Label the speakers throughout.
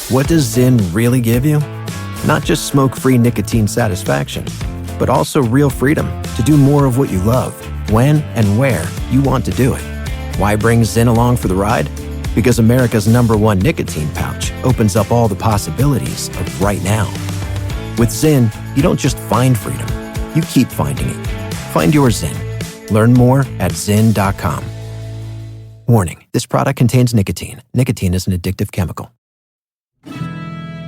Speaker 1: What does Zyn really give you? Not just smoke-free nicotine satisfaction, but also real freedom to do more of what you love, when and where you want to do it. Why bring Zyn along for the ride? Because America's #1 nicotine pouch opens up all the possibilities of right now. With Zyn, you don't just find freedom, you keep finding it. Find your Zyn. Learn more at Zyn.com. Warning, this product contains nicotine. Nicotine is an addictive chemical.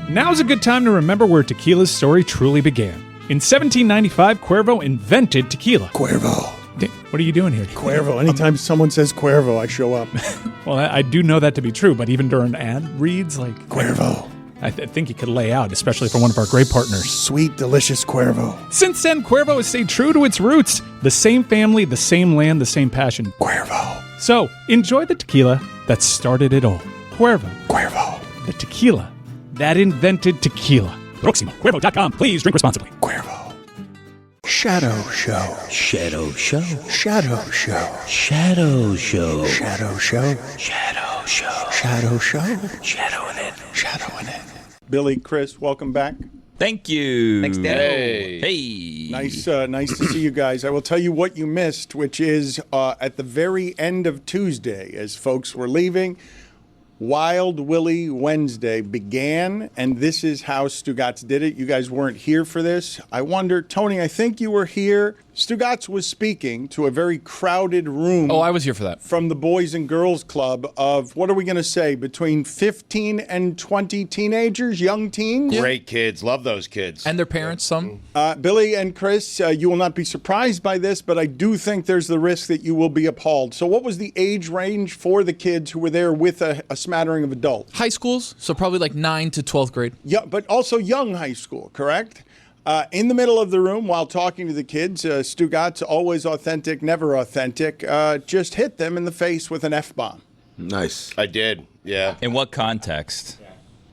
Speaker 2: Now's a good time to remember where tequila's story truly began. In 1795, Cuervo invented tequila.
Speaker 3: Cuervo.
Speaker 2: What are you doing here?
Speaker 3: Cuervo. Anytime someone says Cuervo, I show up.
Speaker 2: Well, I do know that to be true, but even during ad reads, like...
Speaker 3: Cuervo.
Speaker 2: I think you could lay out, especially for one of our great partners.
Speaker 3: Sweet, delicious Cuervo.
Speaker 2: Since then, Cuervo has stayed true to its roots. The same family, the same land, the same passion.
Speaker 3: Cuervo.
Speaker 2: So, enjoy the tequila that started it all. Cuervo.
Speaker 3: Cuervo.
Speaker 2: The tequila that invented tequila. Proximo. Cuervo.com. Please drink responsibly.
Speaker 3: Cuervo. Shadow Show.
Speaker 4: Shadow Show.
Speaker 3: Shadow Show.
Speaker 4: Shadow Show.
Speaker 3: Shadow Show.
Speaker 4: Shadow Show.
Speaker 3: Shadow Show.
Speaker 4: Shadowing it.
Speaker 3: Shadowing it. Billy, Chris, welcome back.
Speaker 5: Thank you.
Speaker 6: Thanks, Dan.
Speaker 5: Hey.
Speaker 3: Nice to see you guys. I will tell you what you missed, which is at the very end of Tuesday, as folks were leaving, Wild Willie Wednesday began, and this is how Stugotz did it. You guys weren't here for this. I wonder, Tony, I think you were here. Stugotz was speaking to a very crowded room.
Speaker 6: Oh, I was here for that.
Speaker 3: From the Boys and Girls Club of, what are we going to say, between 15 and 20 teenagers, young teens?
Speaker 7: Great kids. Love those kids.
Speaker 6: And their parents, some.
Speaker 3: Billy and Chris, you will not be surprised by this, but I do think there's the risk that you will be appalled. So what was the age range for the kids who were there with a smattering of adults?
Speaker 6: High schools, so probably like 9 to 12th grade.
Speaker 3: Yeah, but also young high school, correct? In the middle of the room, while talking to the kids, Stugotz, always authentic, never authentic, just hit them in the face with an F-bomb.
Speaker 8: Nice.
Speaker 7: I did, yeah.
Speaker 5: In what context?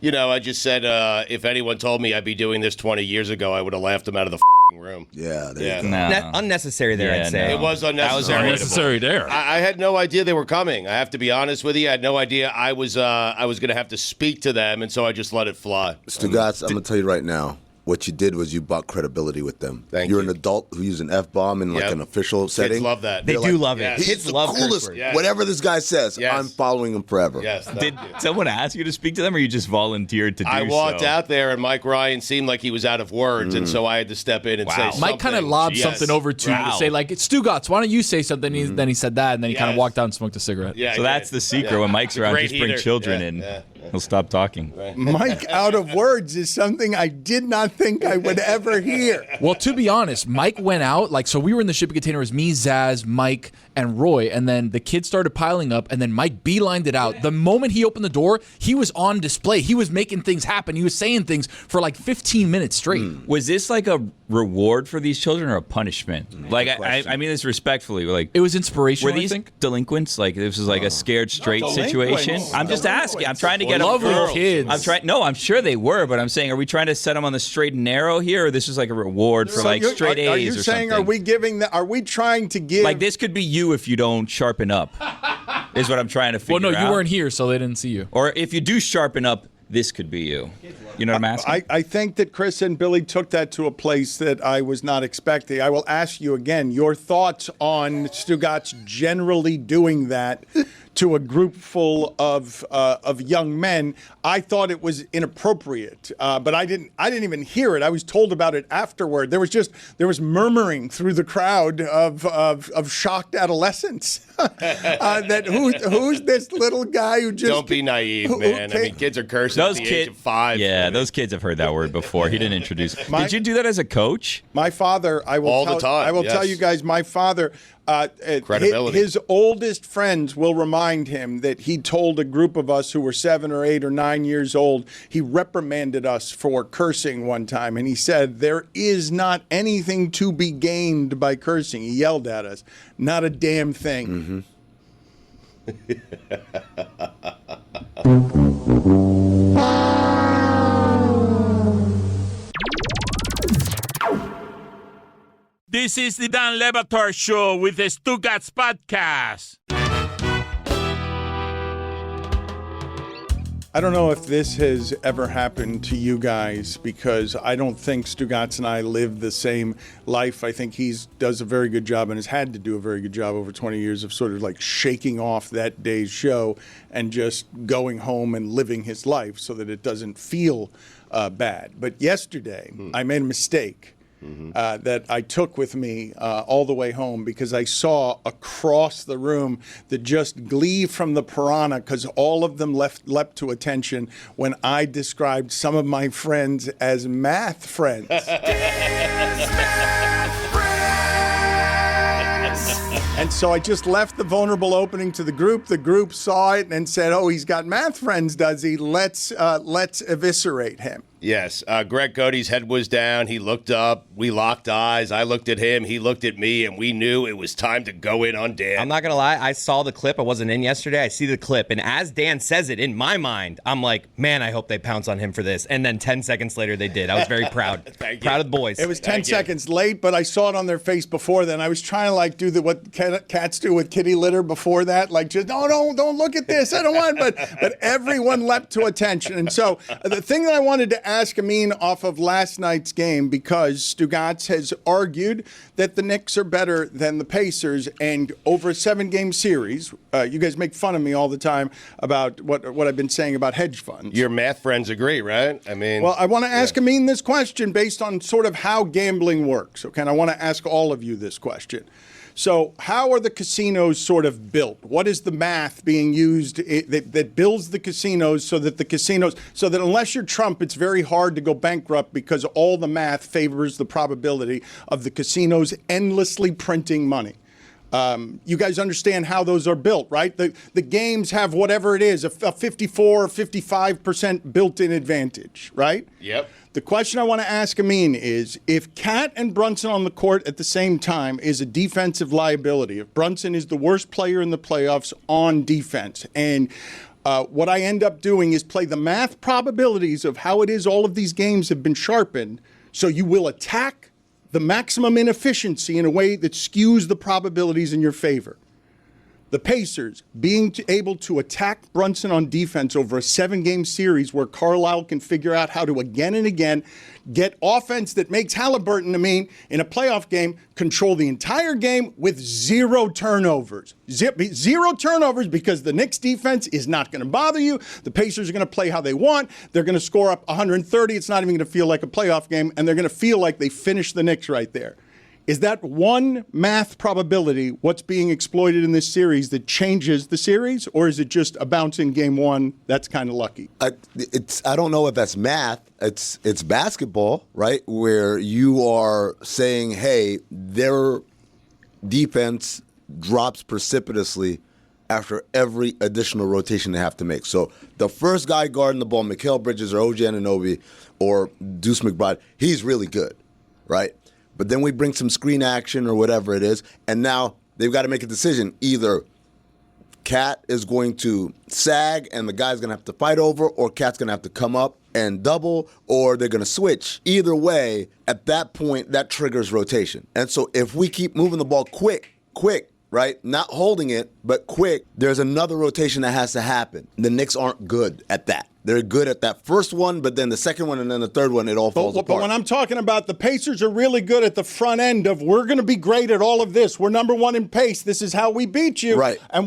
Speaker 7: You know, I just said if anyone told me I'd be doing this 20 years ago, I would have laughed them out of the room.
Speaker 8: Yeah,
Speaker 7: yeah.
Speaker 5: No.
Speaker 6: Unnecessary there, I'd say.
Speaker 7: It was unnecessary.
Speaker 5: That was unnecessary there.
Speaker 7: I had no idea they were coming. I have to be honest with you. I had no idea I was going to have to speak to them, and so I just let it fly.
Speaker 8: Stugotz, I'm going to tell you right now. What you did was you bought credibility with them. You're an adult who used an F-bomb in like an official setting.
Speaker 7: Kids love that.
Speaker 6: They do love it.
Speaker 7: Yes.
Speaker 8: He's the coolest. Whatever this guy says, I'm following him forever.
Speaker 7: Yes.
Speaker 5: Did someone ask you to speak to them, or you just volunteered to do so?
Speaker 7: I walked out there, and Mike Ryan seemed like he was out of words, and so I had to step in and say something.
Speaker 6: Mike kind of lobbed something over to you to say, like, it's Stugotz, why don't you say something? Then he said that, and then he kind of walked out and smoked a cigarette.
Speaker 5: So that's the secret. When Mike's around, just bring children in. He'll stop talking.
Speaker 3: Mike out of words is something I did not think I would ever hear.
Speaker 6: Well, to be honest, Mike went out, so we were in the shipping container. It was me, Zaz, Mike, and Roy, and then the kids started piling up, and then Mike beelined it out. The moment he opened the door, he was on display. He was making things happen. He was saying things for like 15 minutes straight.
Speaker 5: Was this like a reward for these children or a punishment? Like, I mean this respectfully. Like,
Speaker 6: it was inspirational,
Speaker 5: were these
Speaker 6: I think.
Speaker 5: Delinquents? Like, this was like a scared straight situation? I'm just asking. I'm trying to get
Speaker 6: lovely
Speaker 5: girls.
Speaker 6: kids.
Speaker 5: I'm sure they were, but I'm saying, are we trying to set them on the straight and narrow here, or this is like a reward for like straight A's or something?
Speaker 3: Are you saying, are we trying to give...
Speaker 5: Like, this could be you if you don't sharpen up, is what I'm trying to figure out.
Speaker 6: Well, no, you weren't here, so they didn't see you.
Speaker 5: Or if you do sharpen up, this could be you. You know what I'm asking?
Speaker 3: I think that Chris and Billy took that to a place that I was not expecting. I will ask you again, your thoughts on Stugotz generally doing that to a group full of young men. I thought it was inappropriate, but I didn't even hear it. I was told about it afterward. There was murmuring through the crowd of shocked adolescents that who's this little guy who just...
Speaker 7: Don't be naive, man. I mean, kids are cursing at the age of 5.
Speaker 5: Yeah, those kids have heard that word before. He didn't introduce. Did you do that as a coach?
Speaker 3: My father, I will tell you guys, my father,
Speaker 7: credibility.
Speaker 3: His oldest friends will remind him that he told a group of us who were 7 or 8 or 9 years old, he reprimanded us for cursing one time, and he said, there is not anything to be gained by cursing. He yelled at us, not a damn thing.
Speaker 9: This is the Dan Batard Show with the Stugotz podcast.
Speaker 3: I don't know if this has ever happened to you guys, because I don't think Stugotz and I live the same life. I think he does a very good job and has had to do a very good job over 20 years of sort of like shaking off that day's show and just going home and living his life so that it doesn't feel bad. But yesterday, I made a mistake. That I took with me all the way home, because I saw across the room the just glee from the piranha, because all of them leapt to attention when I described some of my friends as math friends. And so I just left the vulnerable opening to the group. The group saw it and said, "Oh, he's got math friends, does he? Let's eviscerate him."
Speaker 7: Yes, Greg Cody's head was down. He looked up. We locked eyes. I looked at him. He looked at me, and we knew it was time to go in on Dan.
Speaker 10: I'm not going to lie. I saw the clip. I wasn't in yesterday. I see the clip. And as Dan says it, in my mind, I'm like, man, I hope they pounce on him for this. And then 10 seconds later, they did. I was very proud. Proud of the boys.
Speaker 3: It was 10 seconds late, but I saw it on their face before then. I was trying to like do what cats do with kitty litter before that. Like, just, don't look at this. I don't want, but everyone leapt to attention. And so the thing that I wanted to ask Amin off of last night's game, because Stugotz has argued that the Knicks are better than the Pacers, and over a 7-game series, you guys make fun of me all the time about what I've been saying about hedge funds.
Speaker 7: Your math friends agree, right? I mean,
Speaker 3: well, I want to ask Amin this question based on sort of how gambling works, okay? And I want to ask all of you this question. So how are the casinos sort of built? What is the math being used that builds the casinos so that unless you're Trump, it's very hard to go bankrupt, because all the math favors the probability of the casinos endlessly printing money? You guys understand how those are built, right? The games have whatever it is, a 54 or 55% built-in advantage, right?
Speaker 7: Yep.
Speaker 3: The question I want to ask Amin is, if Cat and Brunson on the court at the same time is a defensive liability, if Brunson is the worst player in the playoffs on defense, and what I end up doing is play the math probabilities of how it is all of these games have been sharpened, so you will attack the maximum inefficiency in a way that skews the probabilities in your favor. The Pacers being able to attack Brunson on defense over a 7-game series where Carlisle can figure out how to again and again get offense that makes Halliburton, in a playoff game, control the entire game with 0 turnovers. 0 turnovers, because the Knicks defense is not going to bother you. The Pacers are going to play how they want. They're going to score up 130. It's not even going to feel like a playoff game, and they're going to feel like they finished the Knicks right there. Is that one math probability what's being exploited in this series that changes the series, or is it just a bounce in game one? That's kind of lucky.
Speaker 8: I don't know if that's math. It's basketball, right? Where you are saying, hey, their defense drops precipitously after every additional rotation they have to make. So the first guy guarding the ball, Mikal Bridges or OG Anunoby or Deuce McBride, he's really good, right? But then we bring some screen action or whatever it is, and now they've got to make a decision. Either Cat is going to sag and the guy's going to have to fight over, or Cat's going to have to come up and double, or they're going to switch. Either way, at that point, that triggers rotation. And so if we keep moving the ball quick, right? Not holding it, but quick, there's another rotation that has to happen. The Knicks aren't good at that. They're good at that first one, but then the second one and then the third one, it all falls apart.
Speaker 3: But when I'm talking about the Pacers are really good at the front end of, we're going to be great at all of this. We're number one in pace. This is how we beat you.
Speaker 8: Right.
Speaker 3: And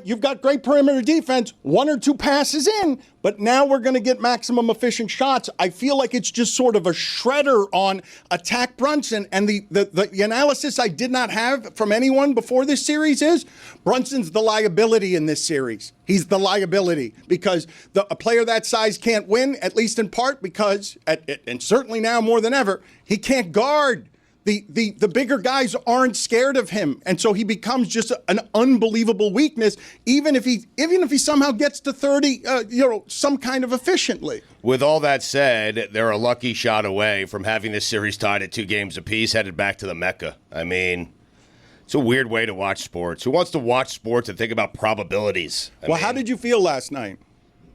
Speaker 3: you've got great perimeter defense, 1 or 2 passes in, but now we're going to get maximum efficient shots. I feel like it's just sort of a shredder on attack Brunson. And the analysis I did not have from anyone before this series is Brunson's the liability in this series. He's the liability because a player that size can't win, at least in part because, and certainly now more than ever, he can't guard. The bigger guys aren't scared of him, and so he becomes just an unbelievable weakness, even if he somehow gets to 30, some kind of efficiently.
Speaker 7: With all that said, they're a lucky shot away from having this series tied at 2 games apiece, headed back to the Mecca. I mean, it's a weird way to watch sports. Who wants to watch sports and think about probabilities?
Speaker 3: How did you feel last night?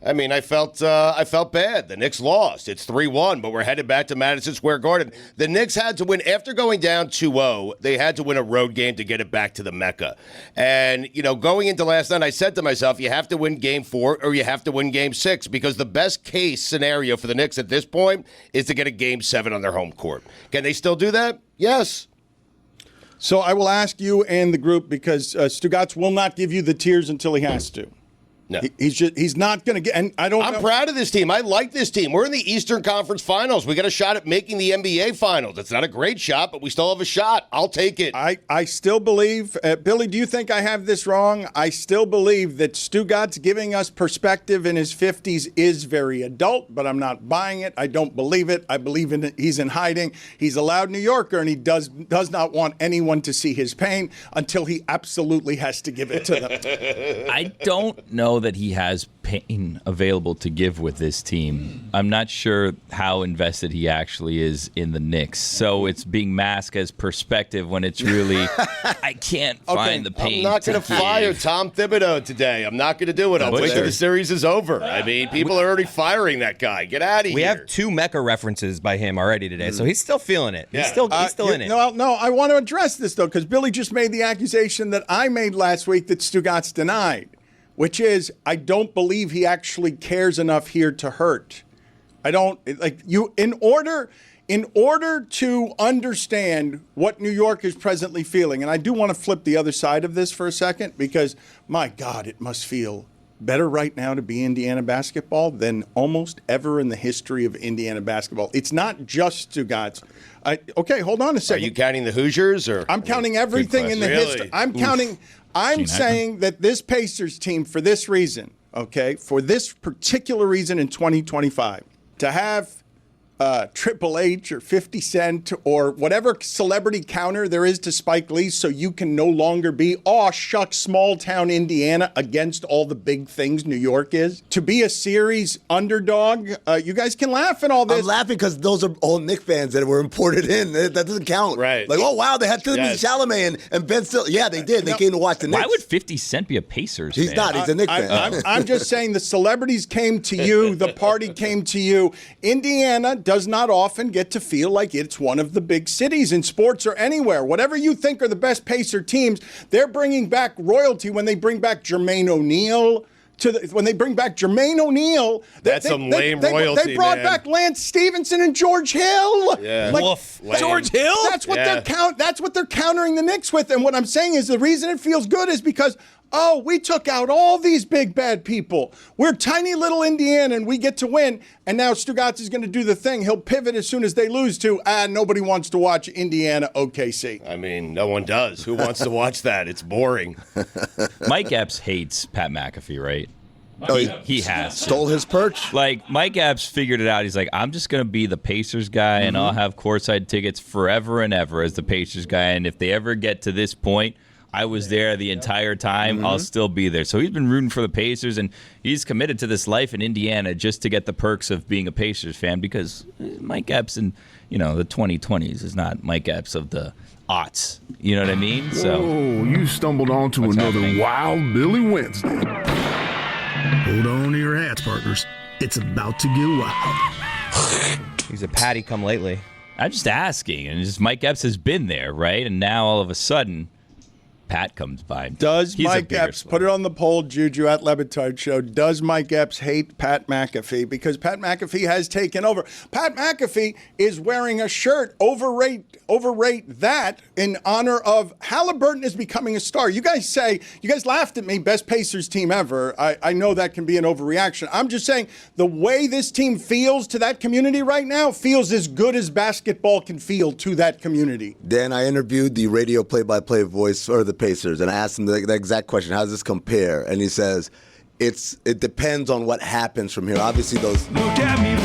Speaker 7: I mean, I felt bad. The Knicks lost. It's 3-1, but we're headed back to Madison Square Garden. The Knicks had to win. After going down 2-0, they had to win a road game to get it back to the Mecca. And, going into last night, I said to myself, you have to win Game 4 or you have to win Game 6 because the best case scenario for the Knicks at this point is to get a Game 7 on their home court. Can they still do that? Yes.
Speaker 3: So I will ask you and the group because Stugotz will not give you the tears until he has to.
Speaker 7: No.
Speaker 3: He's not going to get, and I'm
Speaker 7: proud of this team. I like this team. We're in the Eastern Conference Finals. We got a shot at making the NBA Finals. It's not a great shot, but we still have a shot. I'll take it.
Speaker 3: I still believe, Billy, do you think I have this wrong? I still believe that Stugotz giving us perspective in his 50s is very adult, but I'm not buying it. I don't believe it. I believe he's in hiding. He's a loud New Yorker, and he does not want anyone to see his pain until he absolutely has to give it to them.
Speaker 5: I don't know that he has pain available to give with this team. I'm not sure how invested he actually is in the Knicks. So it's being masked as perspective when it's really, I can't find the pain.
Speaker 7: I'm not going to fire Tom Thibodeau today. I'm not going to do it. I'll wait till the series is over. I mean, people are already firing that guy. Get out of here.
Speaker 10: We have 2 Mecca references by him already today, so he's still feeling it.
Speaker 7: Yeah.
Speaker 10: He's still in it.
Speaker 3: No, I want to address this, though, because Billy just made the accusation that I made last week that Stugotz denied, which is I don't believe he actually cares enough here to hurt. I don't like you in order to understand what New York is presently feeling. And I do want to flip the other side of this for a second because my God, it must feel better right now to be Indiana basketball than almost ever in the history of Indiana basketball. It's not just Stugotz. Okay, hold on a second.
Speaker 7: Are you counting the Hoosiers or?
Speaker 3: I'm counting everything in the history. I'm saying that this Pacers team, for this reason, for this particular reason in 2025, to have Triple H or 50 Cent or whatever celebrity counter there is to Spike Lee so you can no longer be, shucks, small town Indiana against all the big things New York is. To be a series underdog, you guys can laugh at all this.
Speaker 8: I'm laughing because those are all Knicks fans that were imported in. That doesn't count.
Speaker 7: Right.
Speaker 8: Like, oh, wow, they had Timothée Chalamet and Ben Stiller. Yeah, they did. They came to watch the Knicks.
Speaker 5: Why would 50 Cent be a Pacers fan?
Speaker 8: He's not. He's a Knicks fan.
Speaker 3: I'm just saying the celebrities came to you. The party came to you. Indiana does not often get to feel like it's one of the big cities in sports or anywhere. Whatever you think are the best Pacer teams, they're bringing back royalty when they bring back Jermaine O'Neal. When they bring back Jermaine O'Neal,
Speaker 7: that's some lame royalty.
Speaker 3: They brought back Lance Stevenson and George Hill.
Speaker 7: Yeah,
Speaker 3: George Hill. That's what they're countering the Knicks with. And what I'm saying is the reason it feels good is because we took out all these big bad people. We're tiny little Indiana and we get to win. And now Stugotz is going to do the thing. He'll pivot as soon as they lose to, nobody wants to watch Indiana OKC.
Speaker 7: I mean, no one does. Who wants to watch that? It's boring.
Speaker 5: Mike Epps hates Pat McAfee, right? He has.
Speaker 8: Stole his perch.
Speaker 5: Like, Mike Epps figured it out. He's like, I'm just going to be the Pacers guy, and I'll have courtside tickets forever and ever as the Pacers guy. And if they ever get to this point, I was there the entire time. I'll still be there. So he's been rooting for the Pacers, and he's committed to this life in Indiana just to get the perks of being a Pacers fan because Mike Epps in the 2020s is not Mike Epps of the aughts. You know what I mean? So
Speaker 11: you stumbled onto another Wild Billy Wednesday. Hold on to your hats, partners. It's about to get wild.
Speaker 10: He's a Patty come lately.
Speaker 5: I'm just asking, and just Mike Epps has been there, right? And now all of a sudden, Pat comes by.
Speaker 3: Does Mike Epps, put it on the poll, Juju at Batard Show, does Mike Epps hate Pat McAfee? Because Pat McAfee has taken over. Pat McAfee is wearing a shirt, overrate that in honor of Halliburton is becoming a star. You guys laughed at me, best Pacers team ever. I know that can be an overreaction. I'm just saying the way this team feels to that community right now feels as good as basketball can feel to that community.
Speaker 8: Dan, I interviewed the radio play-by-play voice for the Pacers, and I asked him the exact question, how does this compare? And he says, it depends on what happens from here. Obviously, those...
Speaker 11: Look at me,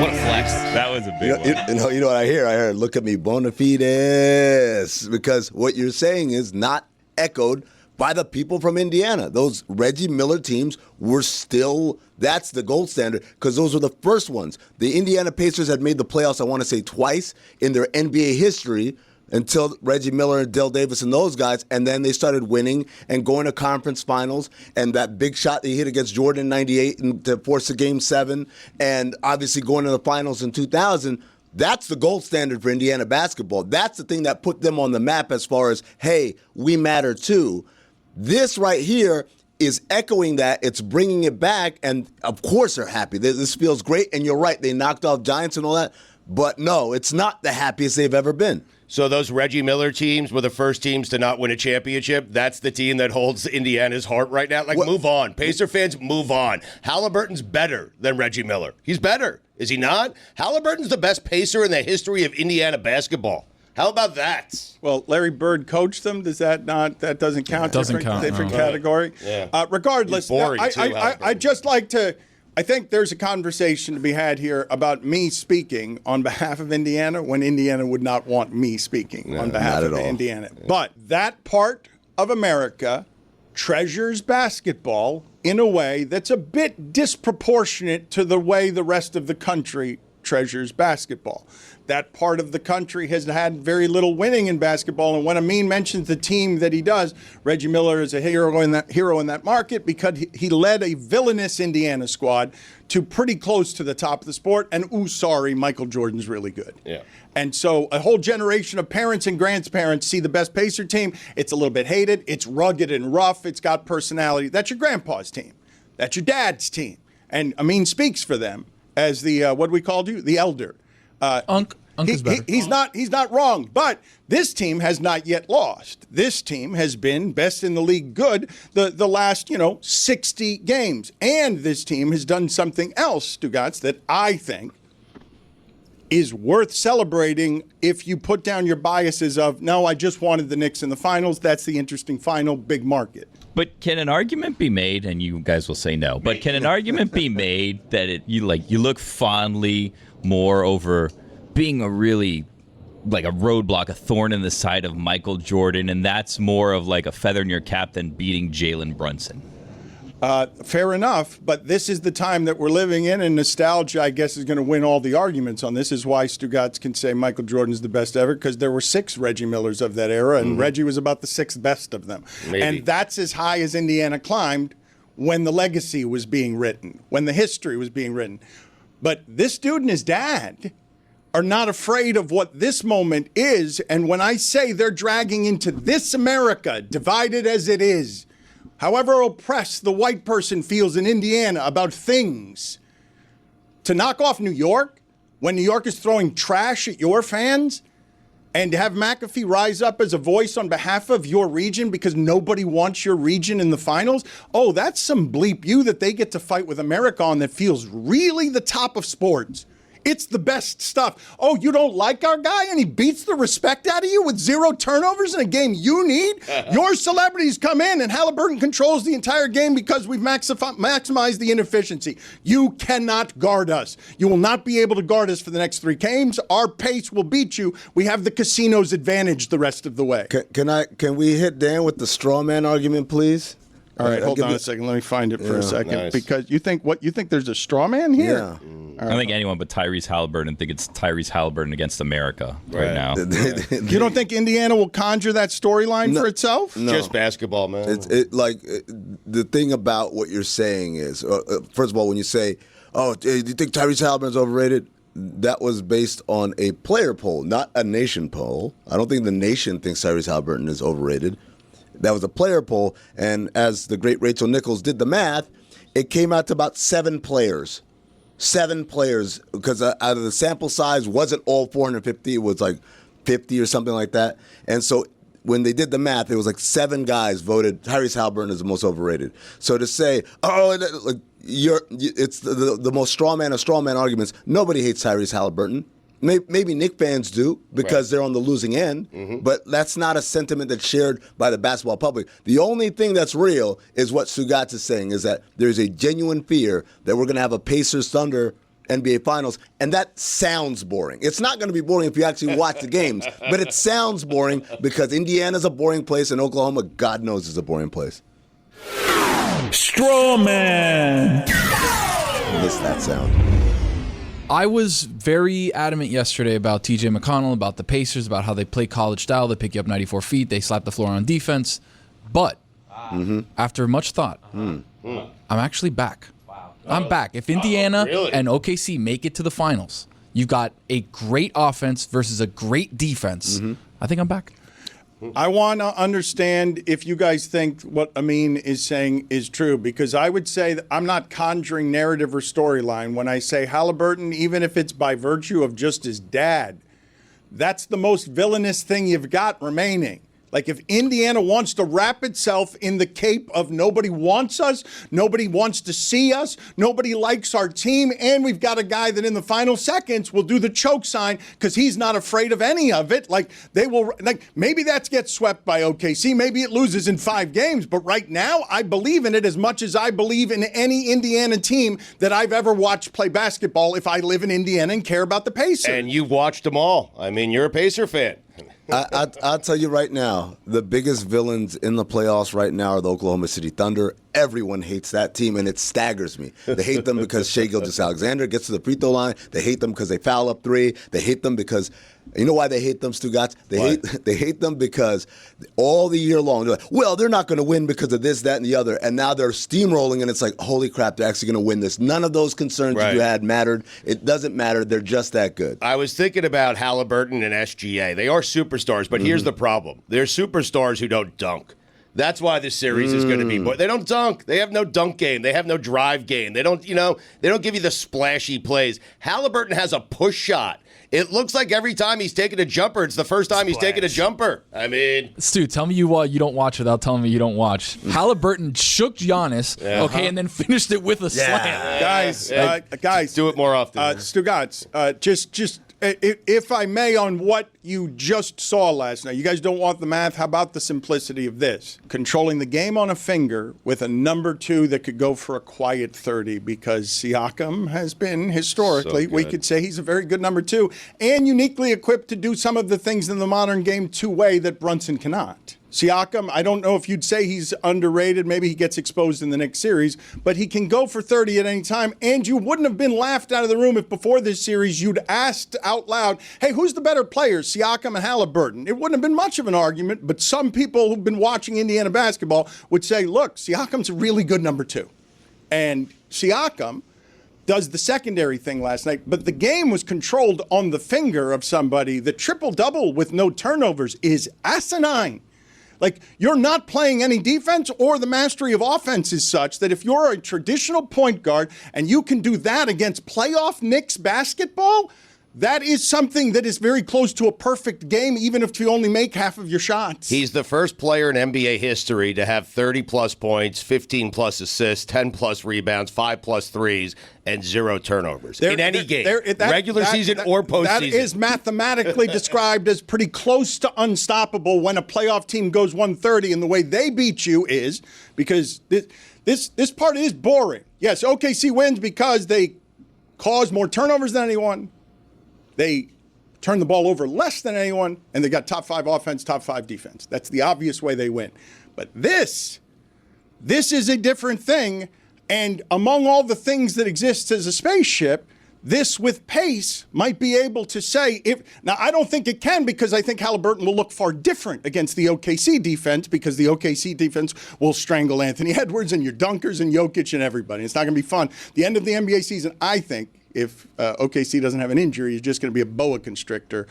Speaker 10: What a flex.
Speaker 5: That was a big one.
Speaker 8: You know what I hear? I heard, look at me, bona fides. Because what you're saying is not echoed by the people from Indiana. Those Reggie Miller teams were still, that's the gold standard, because those were the first ones. The Indiana Pacers had made the playoffs, I want to say, twice in their NBA history. until Reggie Miller and Dale Davis and those guys, and then they started winning and going to conference finals, and that big shot they hit against Jordan in 98 and to force a Game 7, and obviously going to the finals in 2000. That's the gold standard for Indiana basketball. That's the thing that put them on the map as far as, hey, we matter too. This right here is echoing that. It's bringing it back, and of course they're happy. This feels great, and you're right. They knocked off Giants and all that, but no, it's not the happiest they've ever been.
Speaker 7: So those Reggie Miller teams were the first teams to not win a championship. That's the team that holds Indiana's heart right now. Move on. Pacer fans, move on. Halliburton's better than Reggie Miller. He's better. Is he not? Halliburton's the best Pacer in the history of Indiana basketball. How about that?
Speaker 3: Well, Larry Bird coached them. Does that not? That doesn't count.
Speaker 6: Doesn't count.
Speaker 3: Different category.
Speaker 7: Yeah.
Speaker 3: Regardless,
Speaker 7: He's boring too,
Speaker 3: I just like to. I think there's a conversation to be had here about me speaking on behalf of Indiana when Indiana would not want me speaking on behalf of Indiana. But that part of America treasures basketball in a way that's a bit disproportionate to the way the rest of the country treasures basketball. That part of the country has had very little winning in basketball, and when Amin mentions the team that he does, Reggie Miller is a hero in that market because he led a villainous Indiana squad to pretty close to the top of the sport, and Michael Jordan's really good.
Speaker 7: Yeah.
Speaker 3: And so a whole generation of parents and grandparents see the best Pacer team. It's a little bit hated. It's rugged and rough. It's got personality. That's your grandpa's team. That's your dad's team. And Amin speaks for them as the, what we called you? The elder.
Speaker 6: Unc is better.
Speaker 3: He's not wrong, but this team has not yet lost. This team has been best in the league good the last 60 games, and this team has done something else, Stugotz, that I think is worth celebrating if you put down your biases of, no, I just wanted the Knicks in the finals. That's the interesting final, big market.
Speaker 5: But can an argument be made, and you guys will say no, but can an argument be made that you look fondly more over being a really like a roadblock, a thorn in the side of Michael Jordan, and that's more of like a feather in your cap than beating Jalen Brunson?
Speaker 3: Fair enough, but this is the time that we're living in, and nostalgia, I guess, is going to win all the arguments on this. Is why Stugotz can say Michael Jordan's the best ever, because there were 6 Reggie Millers of that era, and Reggie was about the 6th best of them.
Speaker 7: Maybe.
Speaker 3: And that's as high as Indiana climbed when the legacy was being written, when the history was being written. But this dude and his dad are not afraid of what this moment is, and when I say they're dragging into this America, divided as it is, however oppressed the white person feels in Indiana about things, to knock off New York when New York is throwing trash at your fans, and to have McAfee rise up as a voice on behalf of your region because nobody wants your region in the finals, oh, that's some bleep you that they get to fight with America on that feels really the top of sports. It's the best stuff. Oh, you don't like our guy and he beats the respect out of you with 0 turnovers in a game you need? Your celebrities come in and Halliburton controls the entire game because we've maximized the inefficiency. You cannot guard us. You will not be able to guard us for the next 3 games. Our pace will beat you. We have the casino's advantage the rest of the way.
Speaker 8: Can we hit Dan with the straw man argument, please?
Speaker 3: All right, hold on a second. Let me find it for a second. Nice. Because you think there's a straw man here?
Speaker 8: Yeah.
Speaker 5: I don't think anyone but Tyrese Halliburton think it's Tyrese Halliburton against America right now.
Speaker 3: You don't think Indiana will conjure that storyline for itself?
Speaker 8: No.
Speaker 7: Just basketball, man.
Speaker 8: The thing about what you're saying is, first of all, when you say, oh, do you think Tyrese Halliburton's overrated? That was based on a player poll, not a nation poll. I don't think the nation thinks Tyrese Halliburton is overrated. That was a player poll, and as the great Rachel Nichols did the math, it came out to about 7 players. 7 players, because out of the sample size wasn't all 450, it was like 50 or something like that. And so when they did the math, it was like 7 guys voted Tyrese Halliburton is the most overrated. So to say, it's the most straw man of straw man arguments, nobody hates Tyrese Halliburton. Maybe Knicks fans do because they're on the losing end, but that's not a sentiment that's shared by the basketball public. The only thing that's real is what Stugotz is saying, is that there's a genuine fear that we're going to have a Pacers-Thunder NBA Finals, and that sounds boring. It's not going to be boring if you actually watch the games, but it sounds boring because Indiana's a boring place and Oklahoma, God knows, is a boring place.
Speaker 11: Straw man.
Speaker 8: I miss that sound.
Speaker 6: I was very adamant yesterday about TJ McConnell, about the Pacers, about how they play college style. They pick you up 94 feet. They slap the floor on defense. But after much thought, I'm actually back. I'm back. If Indiana and OKC make it to the finals, you've got a great offense versus a great defense. I think I'm back.
Speaker 3: I want to understand if you guys think what Amin is saying is true, because I would say that I'm not conjuring narrative or storyline when I say Halliburton, even if it's by virtue of just his dad, that's the most villainous thing you've got remaining. Like, if Indiana wants to wrap itself in the cape of nobody wants us, nobody wants to see us, nobody likes our team, and we've got a guy that in the final seconds will do the choke sign because he's not afraid of any of it. Like, they will, like, maybe that gets swept by OKC. Maybe it loses in 5 games. But right now, I believe in it as much as I believe in any Indiana team that I've ever watched play basketball if I live in Indiana and care about the Pacers.
Speaker 7: And you've watched them all. I mean, you're a Pacer fan.
Speaker 8: I'll tell you right now, the biggest villains in the playoffs right now are the Oklahoma City Thunder. Everyone hates that team, and it staggers me. They hate them because Shai Gilgeous-Alexander gets to the free throw line. They hate them because they foul up 3. They hate them because, you know why they hate them, Stugotz? They hate them because all the year long, they're like, well, they're not going to win because of this, that, and the other. And now they're steamrolling, and it's like, holy crap, they're actually going to win this. None of those concerns that you had mattered. It doesn't matter. They're just that good.
Speaker 7: I was thinking about Halliburton and SGA. They are superstars, but here's the problem. They're superstars who don't dunk. That's why this series is going to be. But they don't dunk. They have no dunk game. They have no drive game. They don't, they don't give you the splashy plays. Halliburton has a push shot. It looks like every time he's taking a jumper, it's the first time he's taking a jumper. I mean,
Speaker 6: Stu, tell me you don't watch without telling me you don't watch. Halliburton shook Giannis, and then finished it with a slam.
Speaker 3: Guys,
Speaker 7: do it more often.
Speaker 3: Stugotz, just if I may, on what you just saw last night. You guys don't want the math. How about the simplicity of this? Controlling the game on a finger with a number 2 that could go for a quiet 30, because Siakam has been historically, we could say he's a very good number 2 and uniquely equipped to do some of the things in the modern game two-way that Brunson cannot. Siakam, I don't know if you'd say he's underrated. Maybe he gets exposed in the next series, but he can go for 30 at any time, and you wouldn't have been laughed out of the room if before this series you'd asked out loud, hey, who's the better players, Siakam and Halliburton? It wouldn't have been much of an argument, but some people who've been watching Indiana basketball would say, look, Siakam's a really good number 2. And Siakam does the secondary thing last night, but the game was controlled on the finger of somebody. The triple-double with no turnovers is asinine. Like, you're not playing any defense, or the mastery of offense is such that if you're a traditional point guard and you can do that against playoff Knicks basketball, that is something that is very close to a perfect game, even if you only make half of your shots.
Speaker 7: He's the first player in NBA history to have 30-plus points, 15-plus assists, 10-plus rebounds, 5-plus threes, and 0 turnovers in any game, regular season or postseason.
Speaker 3: That is mathematically described as pretty close to unstoppable when a playoff team goes 130, and the way they beat you is because this part is boring. Yes, OKC wins because they cause more turnovers than anyone. They turn the ball over less than anyone, and they got top 5 offense, top 5 defense. That's the obvious way they win. But this is a different thing, and among all the things that exist as a spaceship, this with pace might be able to say, now I don't think it can, because I think Halliburton will look far different against the OKC defense, because the OKC defense will strangle Anthony Edwards and your dunkers and Jokic and everybody. It's not going to be fun. The end of the NBA season, I think, if OKC doesn't have an injury, is just going to be a boa constrictor,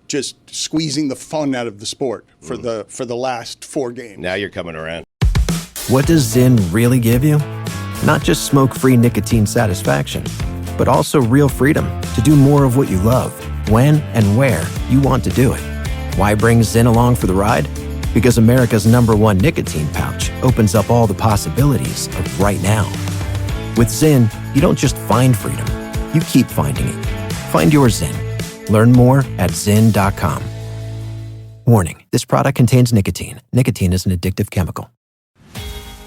Speaker 3: just squeezing the fun out of the sport for the last 4 games.
Speaker 7: Now you're coming around.
Speaker 1: What does Zyn really give you? Not just smoke-free nicotine satisfaction, but also real freedom to do more of what you love, when and where you want to do it. Why bring Zyn along for the ride? Because America's #1 nicotine pouch opens up all the possibilities of right now. With Zyn, you don't just find freedom, you keep finding it. Find your Zyn. Learn more at Zyn.com. Warning, this product contains nicotine. Nicotine is an addictive chemical.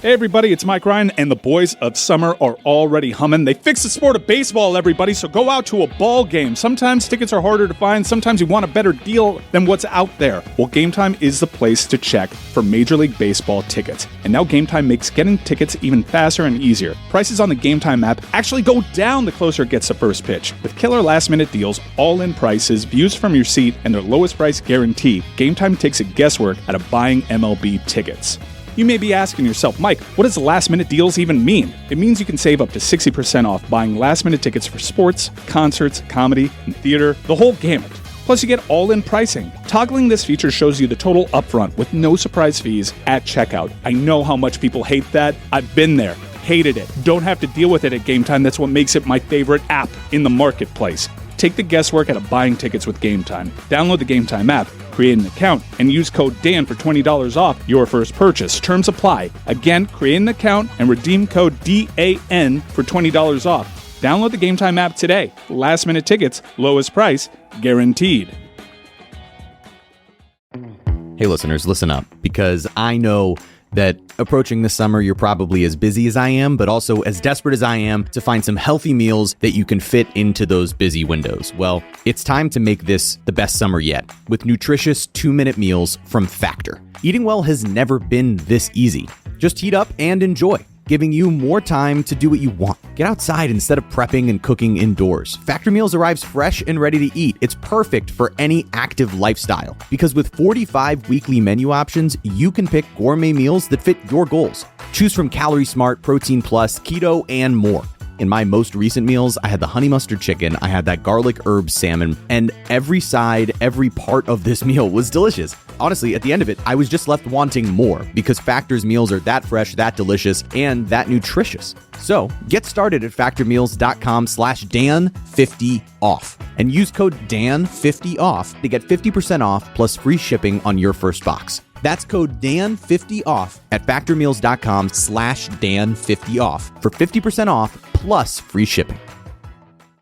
Speaker 2: Hey everybody, it's Mike Ryan, and the boys of summer are already humming. They fixed the sport of baseball, everybody, so go out to a ball game. Sometimes tickets are harder to find, sometimes you want a better deal than what's out there. Well, Game Time is the place to check for Major League Baseball tickets. And now Game Time makes getting tickets even faster and easier. Prices on the Game Time app actually go down the closer it gets to first pitch. With killer last-minute deals, all-in prices, views from your seat, and their lowest price guarantee, Game Time takes a guesswork out of buying MLB tickets. You may be asking yourself, Mike, what does last-minute deals even mean? It means you can save up to 60% off buying last-minute tickets for sports, concerts, comedy, and theater, the whole gamut. Plus, you get all-in pricing. Toggling this feature shows you the total upfront with no surprise fees at checkout. I know how much people hate that. I've been there. Hated it. Don't have to deal with it at Game Time. That's what makes it my favorite app in the marketplace. Take the guesswork out of buying tickets with Game Time. Download the Game Time app, create an account, and use code Dan for $20 off your first purchase. Terms apply. Again, create an account and redeem code DAN for $20 off. Download the Game Time app today. Last minute tickets, lowest price, guaranteed.
Speaker 12: Hey listeners, listen up, because I know that approaching this summer, you're probably as busy as I am, but also as desperate as I am to find some healthy meals that you can fit into those busy windows. Well, it's time to make this the best summer yet with nutritious 2-minute meals from Factor. Eating well has never been this easy. Just heat up and enjoy, giving you more time to do what you want. Get outside instead of prepping and cooking indoors. Factor Meals arrives fresh and ready to eat. It's perfect for any active lifestyle because with 45 weekly menu options, you can pick gourmet meals that fit your goals. Choose from Calorie Smart, Protein Plus, Keto, and more. In my most recent meals, I had the honey mustard chicken, I had that garlic herb salmon, and every side, every part of this meal was delicious. Honestly, at the end of it, I was just left wanting more because Factor's meals are that fresh, that delicious, and that nutritious. So get started at factormeals.com/Dan50off and use code Dan50off to get 50% off plus free shipping on your first box. That's code Dan50off at factormeals.com/Dan50off for 50% off plus free shipping.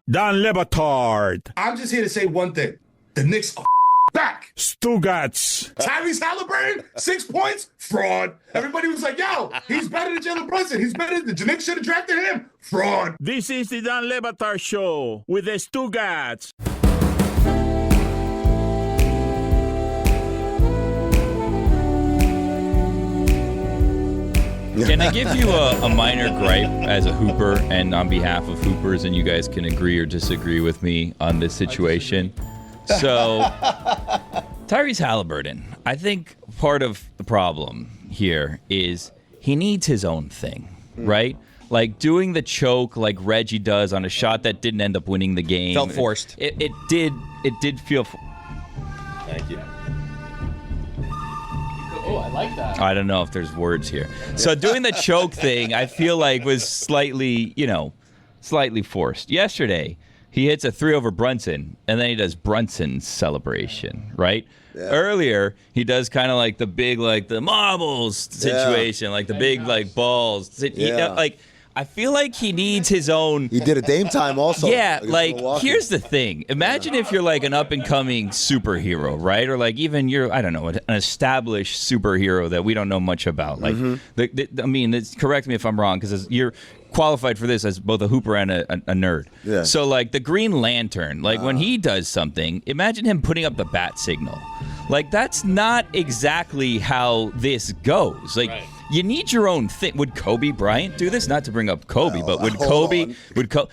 Speaker 9: Dan Batard.
Speaker 11: I'm just here to say one thing. The Knicks are back.
Speaker 9: Stugotz.
Speaker 11: Tyrese Halliburton, 6 points, fraud. Everybody was like, yo, he's better than Jalen Brunson. He's better than the Knicks should have drafted him. Fraud.
Speaker 9: This is the Dan Batard Show with the Stugotz.
Speaker 5: Can I give you a minor gripe as a Hooper and on behalf of Hoopers, and you guys can agree or disagree with me on this situation? So, Tyrese Halliburton, I think part of the problem here is he needs his own thing, right? Like doing the choke like Reggie does on a shot that didn't end up winning the game.
Speaker 10: Felt forced.
Speaker 5: It did feel...
Speaker 7: Thank you.
Speaker 6: Oh, I like that.
Speaker 5: I don't know if there's words here. So doing the choke thing, I feel like was slightly forced. Yesterday, he hits a 3 over Brunson, and then he does Brunson's celebration, right? Yeah. Earlier, he does kind of like the big, like the marbles situation, like the big, like balls. I feel like he needs his own.
Speaker 8: He did a Dame Time also.
Speaker 5: Yeah, like here's the thing. Imagine if you're like an up and coming superhero, right? Or like even you're, I don't know, an established superhero that we don't know much about. Like, correct me if I'm wrong, because you're qualified for this as both a hooper and a nerd. Yeah. So like the Green Lantern, like when he does something, imagine him putting up the bat signal. Like that's not exactly how this goes. Like. Right. You need your own thing. Would Kobe Bryant do this? Not to bring up Kobe, but would Kobe?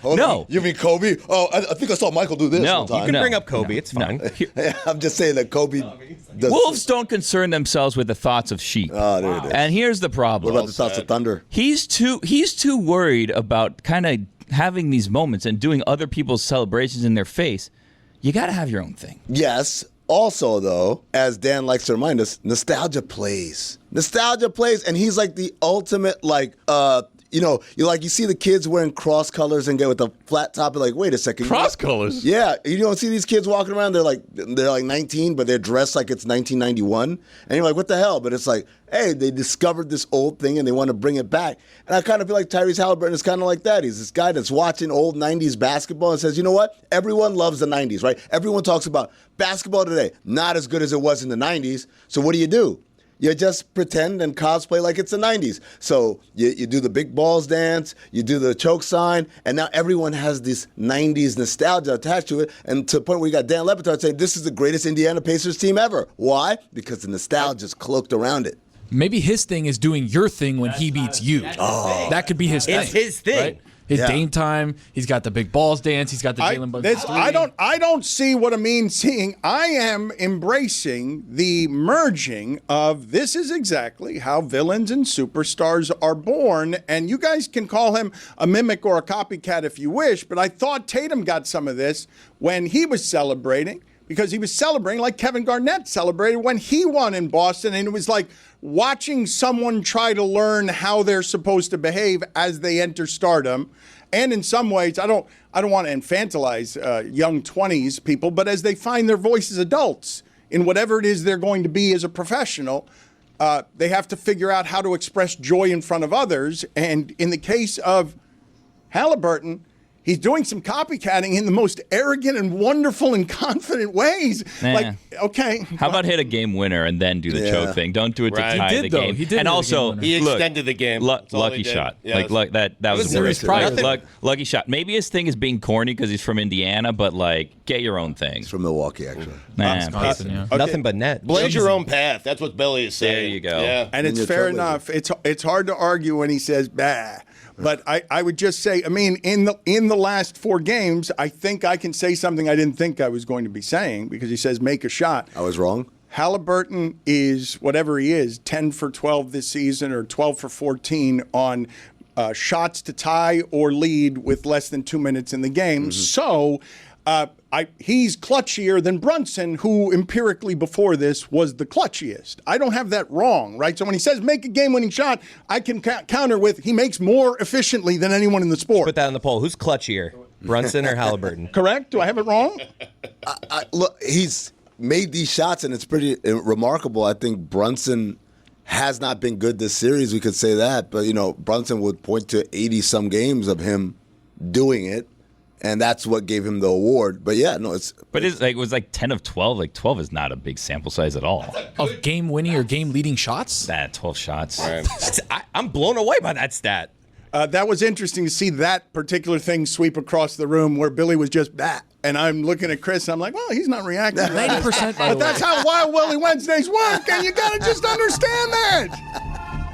Speaker 5: No.
Speaker 8: You mean Kobe? Oh, I think I saw Michael do this.
Speaker 5: No,
Speaker 8: one time.
Speaker 10: You can bring up Kobe. It's fine.
Speaker 8: No. I'm just saying that Kobe.
Speaker 5: Wolves don't concern themselves with the thoughts of sheep.
Speaker 8: Oh, there it is.
Speaker 5: And here's the problem.
Speaker 8: What about the thoughts of thunder?
Speaker 5: He's too worried about kind of having these moments and doing other people's celebrations in their face. You got to have your own thing.
Speaker 8: Yes. Also, though, as Dan likes to remind us, nostalgia plays. Nostalgia plays, and he's like the ultimate, like, you see the kids wearing cross colors and get with the flat top. You're like, wait a second.
Speaker 6: Cross colors?
Speaker 8: Yeah. You don't see these kids walking around. They're like 19, but they're dressed like it's 1991. And you're like, what the hell? But it's like, hey, they discovered this old thing and they want to bring it back. And I kind of feel like Tyrese Halliburton is kind of like that. He's this guy that's watching old 90s basketball and says, you know what? Everyone loves the 90s, right? Everyone talks about basketball today. Not as good as it was in the 90s. So what do? You just pretend and cosplay like it's the 90s. So you do the big balls dance, you do the choke sign, and now everyone has this 90s nostalgia attached to it, and to the point where you got Dan Le Batard saying this is the greatest Indiana Pacers team ever. Why? Because the nostalgia is cloaked around it.
Speaker 6: Maybe his thing is doing your thing when he beats you. That could be his thing.
Speaker 10: It's his thing.
Speaker 6: Right? His Dame time. He's got the big balls dance. He's got the Jalen Brunson.
Speaker 3: I don't see what Amin's seeing. I am embracing the merging of this is exactly how villains and superstars are born. And you guys can call him a mimic or a copycat if you wish, but I thought Tatum got some of this when he was celebrating, because he was celebrating like Kevin Garnett celebrated when he won in Boston. And it was like watching someone try to learn how they're supposed to behave as they enter stardom. And in some ways, I don't want to infantilize young 20s people, but as they find their voice as adults in whatever it is they're going to be as a professional, they have to figure out how to express joy in front of others. And in the case of Halliburton, he's doing some copycatting in the most arrogant and wonderful and confident ways.
Speaker 5: Nah.
Speaker 3: Like, okay.
Speaker 5: How about hit a game winner and then do the choke thing? Don't do it to tie the game.
Speaker 6: He did
Speaker 5: and also,
Speaker 7: he extended the game.
Speaker 5: Lucky shot.
Speaker 7: Yes.
Speaker 5: Like that was
Speaker 6: series prior.
Speaker 5: Lucky shot. Maybe his thing is being corny because he's from Indiana, but like, get your own thing.
Speaker 8: It's from Milwaukee, actually.
Speaker 6: Wisconsin, yeah.
Speaker 3: Okay.
Speaker 10: Nothing but net.
Speaker 7: Blaze your own path. That's what Billy is saying.
Speaker 5: There you go.
Speaker 7: Yeah.
Speaker 3: And it's fair enough. It's hard to argue when he says bah. But I would just say, I mean, in the last 4 games, I think I can say something I didn't think I was going to be saying, because he says make a shot.
Speaker 8: I was wrong.
Speaker 3: Halliburton is whatever he is, 10 for 12 this season or 12 for 14 on shots to tie or lead with less than 2 minutes in the game. So he's clutchier than Brunson, who empirically before this was the clutchiest. I don't have that wrong, right? So when he says make a game-winning shot, I can counter with he makes more efficiently than anyone in the sport.
Speaker 10: Put that on the poll. Who's clutchier, Brunson or Halliburton?
Speaker 3: Correct? Do I have it wrong?
Speaker 8: Look, he's made these shots, and it's pretty remarkable. I think Brunson has not been good this series. We could say that. But, Brunson would point to 80-some games of him doing it. And that's what gave him the award. But yeah, no, it's.
Speaker 5: But it was like 10 of 12. Like 12 is not a big sample size at all.
Speaker 6: Of game-winning or game-leading shots?
Speaker 5: 12 shots.
Speaker 7: Right.
Speaker 10: I'm blown away by that stat.
Speaker 3: That was interesting to see that particular thing sweep across the room where Billy was just that. And I'm looking at Chris, and I'm like, well, he's not reacting.
Speaker 6: 90%, by the way.
Speaker 3: But that's how Wild Willie Wednesdays work, and you got to just understand that.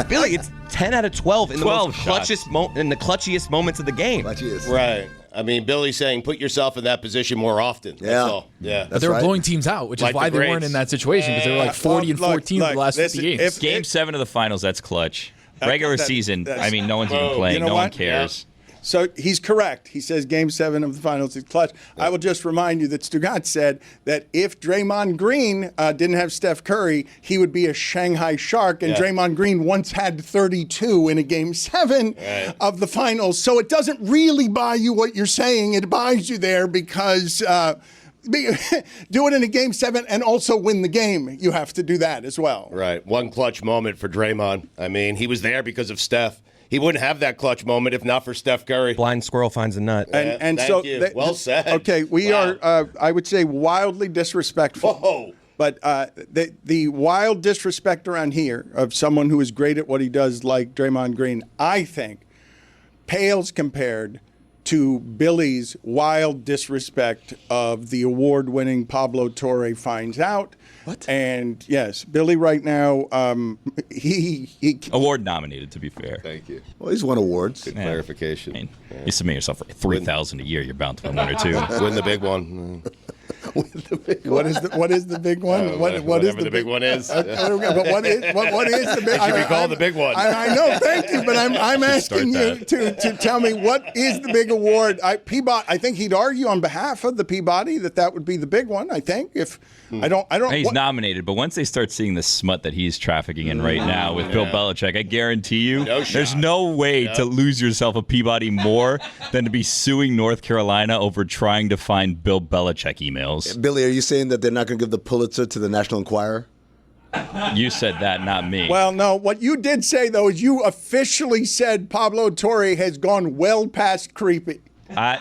Speaker 10: Billy, it's 10 out of 12 in the most
Speaker 5: 12
Speaker 10: in the clutchiest moments of the game.
Speaker 7: Right. I mean, Billy's saying put yourself in that position more often.
Speaker 8: Yeah.
Speaker 7: That's all. Yeah.
Speaker 6: But they were blowing teams out, which is
Speaker 7: Like
Speaker 6: why
Speaker 7: the
Speaker 6: they weren't
Speaker 7: greats.
Speaker 6: in that situation, because they were like 40 and 14 in the last 50 games.
Speaker 5: Game 7 of the finals, that's clutch. Regular season, I mean, no one's even playing.
Speaker 3: You know
Speaker 5: no one
Speaker 3: what?
Speaker 5: cares.
Speaker 3: So he's correct. He says Game 7 of the finals is clutch. I will just remind you that Stugotz said that if Draymond Green didn't have Steph Curry, he would be a Shanghai Shark. And Draymond Green once had 32 in a Game 7 of the finals. So it doesn't really buy you what you're saying. It buys you there because do it in a Game 7 and also win the game. You have to do that as well.
Speaker 7: Right. One clutch moment for Draymond. I mean, he was there because of Steph. He wouldn't have that clutch moment if not for Steph Curry.
Speaker 10: Blind squirrel finds a nut.
Speaker 3: And
Speaker 7: Thank
Speaker 3: so
Speaker 7: you. Well said.
Speaker 3: Okay, we are, I would say, wildly disrespectful.
Speaker 7: Whoa.
Speaker 3: But the wild disrespect around here of someone who is great at what he does, like Draymond Green, I think, pales compared to Billy's wild disrespect of the award-winning Pablo Torre Finds Out.
Speaker 6: What?
Speaker 3: And yes, Billy right now, he
Speaker 5: Award nominated, to be fair.
Speaker 7: Thank you.
Speaker 8: Well, he's won awards.
Speaker 7: Good clarification.
Speaker 5: I mean, you submit yourself for $3,000 a year, you're bound to win one or two.
Speaker 7: Win the big one.
Speaker 3: What is the big one? What is
Speaker 7: the big one is?
Speaker 3: But what is the big?
Speaker 7: It should be called the big one.
Speaker 3: I know, thank you, but I'm asking you to tell me what is the big award. Peabody. I think he'd argue on behalf of the Peabody that would be the big one. I think if I don't.
Speaker 5: He's nominated, but once they start seeing the smut that he's trafficking in right now with Bill Belichick, I guarantee you, there's no way to lose yourself a Peabody more than to be suing North Carolina over trying to find Bill Belichick emails.
Speaker 8: Billy, are you saying that they're not going to give the Pulitzer to the National Enquirer?
Speaker 5: You said that, not me.
Speaker 3: Well, no. What you did say, though, is you officially said Pablo Torre has gone well past creepy.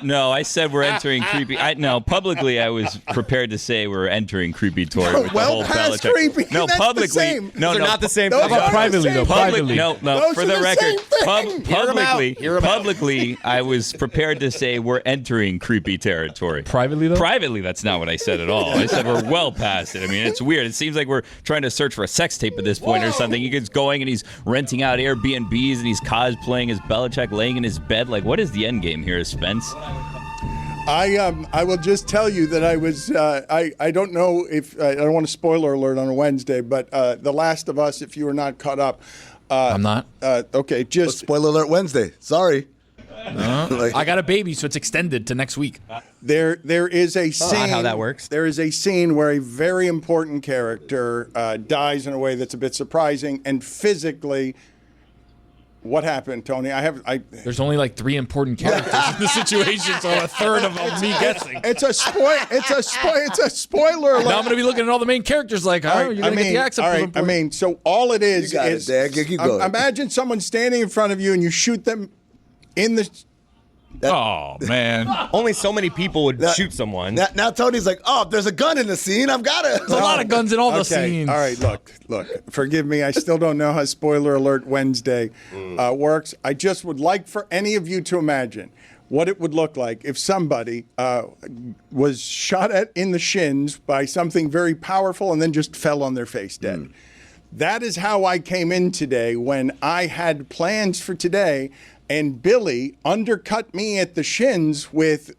Speaker 5: No, I said we're entering creepy. No, publicly I was prepared to say we're entering creepy tour with the whole
Speaker 3: past
Speaker 5: Belichick.
Speaker 3: creepy.
Speaker 5: No,
Speaker 3: That's
Speaker 5: publicly.
Speaker 3: the same.
Speaker 5: No,
Speaker 10: They're not the same.
Speaker 3: Those
Speaker 6: How about
Speaker 3: are the
Speaker 6: privately,
Speaker 3: same
Speaker 6: though?
Speaker 3: thing.
Speaker 6: Privately.
Speaker 5: No,
Speaker 3: Those
Speaker 5: for
Speaker 3: are
Speaker 5: the
Speaker 3: the
Speaker 5: record,
Speaker 3: same thing.
Speaker 5: publicly, I was prepared to say we're entering creepy territory.
Speaker 6: Privately, though?
Speaker 5: Privately, that's not what I said at all. I said we're well past it. I mean, it's weird. It seems like we're trying to search for a sex tape at this point or something. He gets going and he's renting out Airbnbs and he's cosplaying as Belichick, laying in his bed. Like, what is the end game here, Spence?
Speaker 3: I will just tell you that I was I don't know if I don't want to spoiler alert on a Wednesday, but The Last of Us. If you were not caught up,
Speaker 6: I'm not.
Speaker 3: Okay, just
Speaker 8: Spoiler alert Wednesday. Sorry.
Speaker 6: I got a baby, so it's extended to next week.
Speaker 3: there is a scene.
Speaker 10: Not how that works.
Speaker 3: There is a scene where a very important character dies in a way that's a bit surprising and physically. What happened, Tony?
Speaker 6: There's only like 3 important characters in the situation, so a third of them me guessing.
Speaker 3: It's a spoiler alert.
Speaker 6: Now I'm going to be looking at all the main characters like, oh, you're going to get the axe up.
Speaker 3: All right, I mean, so all it is
Speaker 8: You got
Speaker 3: is
Speaker 8: it, Dan. Keep going.
Speaker 3: Imagine someone standing in front of you and you shoot them in the.
Speaker 2: Oh, man.
Speaker 10: Only so many people would shoot someone.
Speaker 8: Now Tony's like, oh, if there's a gun in the scene, I've got it.
Speaker 6: There's a lot of guns in all the
Speaker 3: Okay,
Speaker 6: scenes.
Speaker 3: all right, look. Forgive me. I still don't know how Spoiler Alert Wednesday works. I just would like for any of you to imagine what it would look like if somebody was shot at in the shins by something very powerful and then just fell on their face dead. That is how I came in today when I had plans for today, and Billy undercut me at the shins with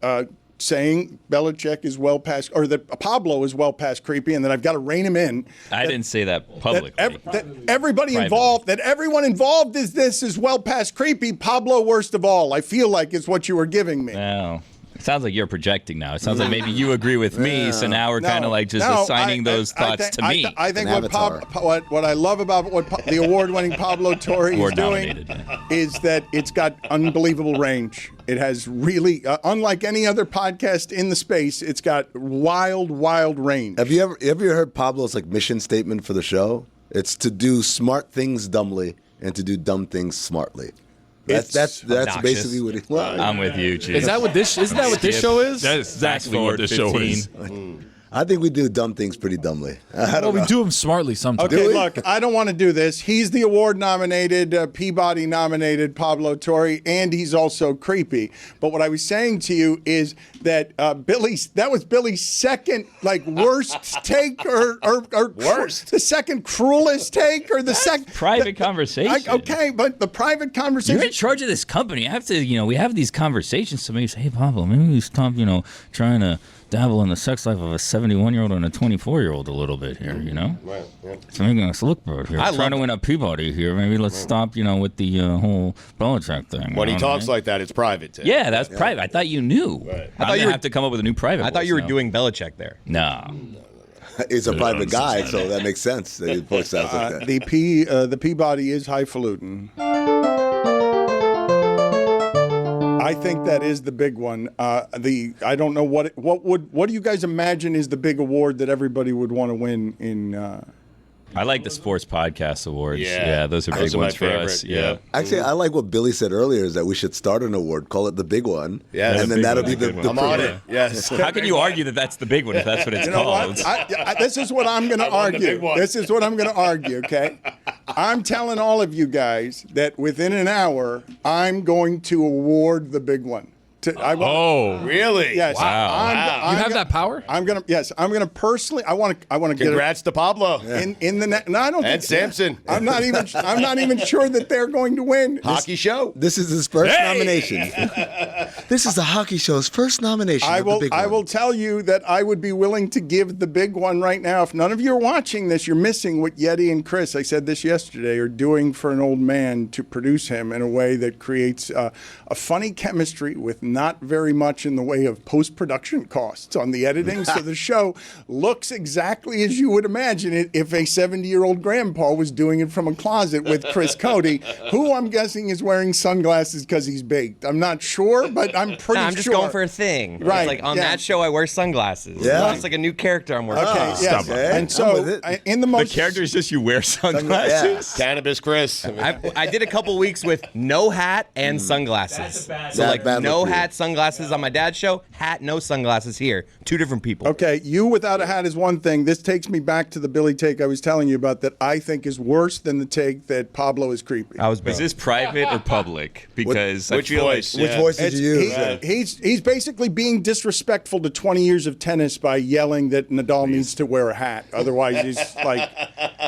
Speaker 3: saying Belichick is well past, or that Pablo is well past creepy, and that I've got to rein him in.
Speaker 5: I didn't say that publicly.
Speaker 3: That everybody
Speaker 5: Privately.
Speaker 3: involved, that everyone involved is well past creepy. Pablo worst of all. I feel like is what you were giving me.
Speaker 5: No. It sounds like you're projecting now. It sounds like maybe you agree with me, so now we're kind of like just assigning those thoughts to me.
Speaker 3: I think what I love about what the award-winning Pablo Torre is doing is that it's got unbelievable range. It has really, unlike any other podcast in the space, it's got wild range.
Speaker 8: Have you ever heard Pablo's like mission statement for the show? It's to do smart things dumbly and to do dumb things smartly. That's basically what he.
Speaker 5: I'm with you, Chief.
Speaker 6: Isn't that what this show is?
Speaker 2: That is exactly what this show is.
Speaker 8: I think we do dumb things pretty dumbly.
Speaker 6: We do them smartly sometimes.
Speaker 3: Okay, look, I don't want to do this. He's the award-nominated, Peabody-nominated Pablo Torre, and he's also creepy. But what I was saying to you is that that was Billy's second, worst take, or
Speaker 7: Worst.
Speaker 3: the second cruelest take, or the second
Speaker 5: private conversation.
Speaker 3: Okay, but the private conversation.
Speaker 5: You're in charge of this company. I have to, we have these conversations. So maybe say, hey, Pablo, maybe we stop, trying to dabble in the sex life of a 71-year-old and a 24-year-old a little bit here, Right. Yeah. So making us look good here. Trying to win a Peabody here. Maybe let's stop, with the whole Belichick thing.
Speaker 7: When he talks like that, it's private. Tim.
Speaker 5: Yeah, that's private. I thought you knew.
Speaker 7: Right.
Speaker 5: I thought you have to come up with a new private.
Speaker 10: I thought you were
Speaker 5: now.
Speaker 10: doing Belichick there.
Speaker 5: No.
Speaker 8: He's a private guy, so that makes sense. That he puts out like that.
Speaker 3: The Peabody is highfalutin. I think that is the big one. I don't know what do you guys imagine is the big award that everybody would want to win in.
Speaker 5: I like the Sports Podcast Awards.
Speaker 7: Yeah.
Speaker 5: Those are big
Speaker 7: Those are my
Speaker 5: ones for us.
Speaker 7: favorite, yeah.
Speaker 8: Actually, I like what Billy said earlier is that we should start an award, call it the big one, and then that'll be the
Speaker 7: I'm on it. Yes.
Speaker 5: How can you argue that that's the big one if that's what it's called?
Speaker 3: This is what I'm going to argue. This is what I'm going to argue, okay? I'm telling all of you guys that within an hour, I'm going to award the big one.
Speaker 7: Really?
Speaker 3: Yes.
Speaker 7: Wow.
Speaker 6: You have that power?
Speaker 3: I'm gonna personally. I want to get it.
Speaker 7: Congrats to Pablo.
Speaker 3: In the net. No, I don't.
Speaker 7: And
Speaker 3: think,
Speaker 7: Samson.
Speaker 3: I'm not even sure that they're going to win.
Speaker 7: Hockey show.
Speaker 8: This is his first nomination. This is the hockey show's first nomination.
Speaker 3: I will tell you that I would be willing to give the big one right now. If none of you are watching this, you're missing what Yeti and Chris, I said this yesterday, are doing for an old man to produce him in a way that creates a funny chemistry with not very much in the way of post-production costs on the editing. So the show looks exactly as you would imagine it if a 70-year-old grandpa was doing it from a closet with Chris Cody, who I'm guessing is wearing sunglasses because he's baked. I'm not sure, but I'm pretty
Speaker 10: I'm just
Speaker 3: sure.
Speaker 10: going for a thing.
Speaker 3: Right,
Speaker 10: It's like on
Speaker 3: yeah.
Speaker 10: that show, I wear sunglasses.
Speaker 8: Yeah.
Speaker 10: It's like a new character I'm working
Speaker 3: Okay,
Speaker 10: on.
Speaker 3: yes.
Speaker 8: Okay,
Speaker 3: And so,
Speaker 8: I'm with it.
Speaker 3: in the
Speaker 5: The
Speaker 3: most
Speaker 5: character is just you wear sunglasses.
Speaker 7: Cannabis Chris.
Speaker 10: I did a couple weeks with no hat and sunglasses. So like
Speaker 8: bad
Speaker 10: no
Speaker 8: look for you.
Speaker 10: hat, sunglasses on my dad's show, hat, no sunglasses here. Two different people.
Speaker 3: Okay, you without a hat is one thing. This takes me back to the Billy take I was telling you about that I think is worse than the take that Pablo is creepy.
Speaker 10: I was
Speaker 5: Is this private or public? Because I
Speaker 7: Which
Speaker 5: feel
Speaker 7: voice?
Speaker 8: Which voice did
Speaker 3: It's-
Speaker 8: you use?
Speaker 3: he's basically being disrespectful to 20 years of tennis by yelling that Nadal needs to wear a hat. Otherwise, he's like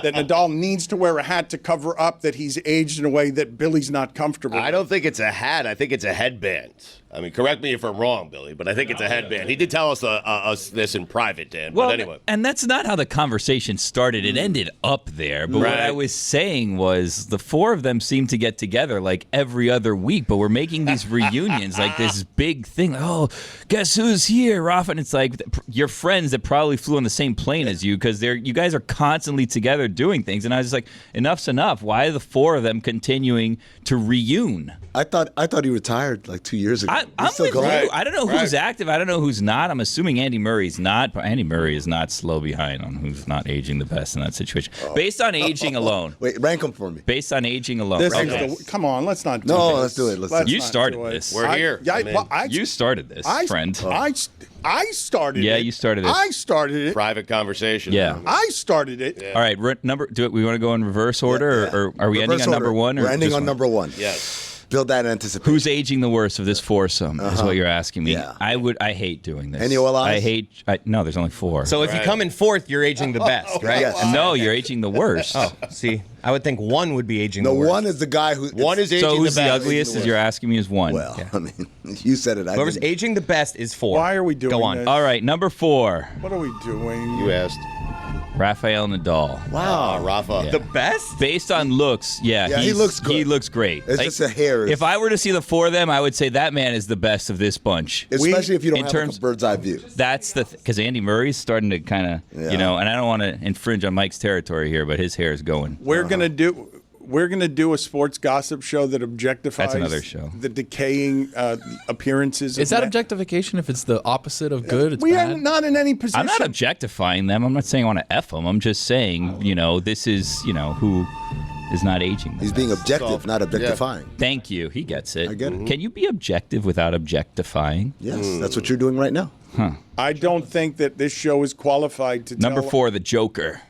Speaker 3: that Nadal needs to wear a hat to cover up that he's aged in a way that Billy's not comfortable.
Speaker 7: I don't think it's a hat. I think it's a headband. I mean, correct me if I'm wrong, Billy, but I think it's a headband. He did tell us this in private, Dan.
Speaker 5: Well,
Speaker 7: but anyway.
Speaker 5: and that's not how the conversation started. It ended up there. But what
Speaker 7: Right.
Speaker 5: I was saying was the four of them seem to get together like every other week, but we're making these reunions like this big thing. Like, oh, guess who's here, Rafa? And it's like your friends that probably flew on the same plane as you because you guys are constantly together doing things. And I was just like, enough's enough. Why are the four of them continuing to reune?
Speaker 8: I thought he retired like 2 years ago.
Speaker 5: I'm
Speaker 8: He's still
Speaker 5: with
Speaker 8: going.
Speaker 5: you. I don't know who's active. I don't know who's not. I'm assuming Andy Murray's not. But Andy Murray is not slow behind on who's not aging the best in that situation. Based on aging alone.
Speaker 8: Wait, rank them for me.
Speaker 5: Based on aging alone.
Speaker 3: This
Speaker 5: Okay.
Speaker 3: is the, come on, let's not do
Speaker 8: No,
Speaker 3: this.
Speaker 8: let's do it. Let's
Speaker 5: You
Speaker 3: not
Speaker 5: started
Speaker 3: do it.
Speaker 5: this.
Speaker 7: We're here.
Speaker 3: Yeah,
Speaker 7: I mean,
Speaker 5: You started this, friend.
Speaker 3: I started it.
Speaker 5: Yeah, you started it.
Speaker 3: I started it.
Speaker 7: Private conversation.
Speaker 5: Yeah.
Speaker 3: I started it.
Speaker 5: All right, do it. We want to go in reverse order, or are we ending
Speaker 8: Reverse
Speaker 5: on number
Speaker 8: order.
Speaker 5: one? Or
Speaker 8: We're ending
Speaker 5: just
Speaker 8: on
Speaker 5: one?
Speaker 8: number one.
Speaker 7: Yes.
Speaker 8: Build that anticipation.
Speaker 5: Who's aging the worst of this foursome? Is what you're asking me.
Speaker 8: Yeah.
Speaker 5: I hate doing this.
Speaker 8: Any all eyes?
Speaker 5: No, there's only four.
Speaker 10: So if you come in fourth, you're aging the best, right?
Speaker 8: Yes.
Speaker 5: no, you're aging the worst.
Speaker 10: Oh, see, I would think one would be aging
Speaker 8: No,
Speaker 10: the worst.
Speaker 8: one is the guy who.
Speaker 7: One is aging
Speaker 5: So who's
Speaker 7: the
Speaker 5: the
Speaker 7: best.
Speaker 5: ugliest? As you're asking me, is one.
Speaker 8: Well, I mean, you said it. I
Speaker 10: Whoever's
Speaker 8: didn't.
Speaker 10: aging the best is four.
Speaker 3: Why are we doing
Speaker 10: Go on.
Speaker 3: this?
Speaker 5: All right, number 4,
Speaker 3: What are we doing?
Speaker 7: You asked.
Speaker 5: Rafael Nadal.
Speaker 7: Wow, Rafa.
Speaker 10: The best?
Speaker 5: Based on looks,
Speaker 8: Yeah, he looks good.
Speaker 5: He looks great.
Speaker 8: It's just a hair.
Speaker 5: If I were to see the four of them, I would say that man is the best of this bunch.
Speaker 8: Especially if you don't
Speaker 5: in
Speaker 8: have
Speaker 5: terms-
Speaker 8: a bird's eye view.
Speaker 5: That's the because Andy Murray's starting to kind of,
Speaker 8: Yeah.
Speaker 5: and I don't want to infringe on Mike's territory here, but his hair is going.
Speaker 3: We're gonna do a sports gossip show that objectifies
Speaker 5: That's another show.
Speaker 3: the decaying appearances.
Speaker 6: Is
Speaker 3: of
Speaker 6: that
Speaker 3: men.
Speaker 6: objectification if it's the opposite of good? It's
Speaker 3: We
Speaker 6: bad?
Speaker 3: are not in any position.
Speaker 5: I'm not objectifying them. I'm not saying I want to F them. I'm just saying, this is, who is not aging. the
Speaker 8: He's being
Speaker 5: best.
Speaker 8: objective, not objectifying.
Speaker 5: Thank you. He gets it.
Speaker 8: I get it.
Speaker 5: Can you be objective without objectifying?
Speaker 8: Yes, that's what you're doing right now.
Speaker 3: I don't think that this show is qualified to
Speaker 5: Number
Speaker 3: tell.
Speaker 5: 4, the Joker.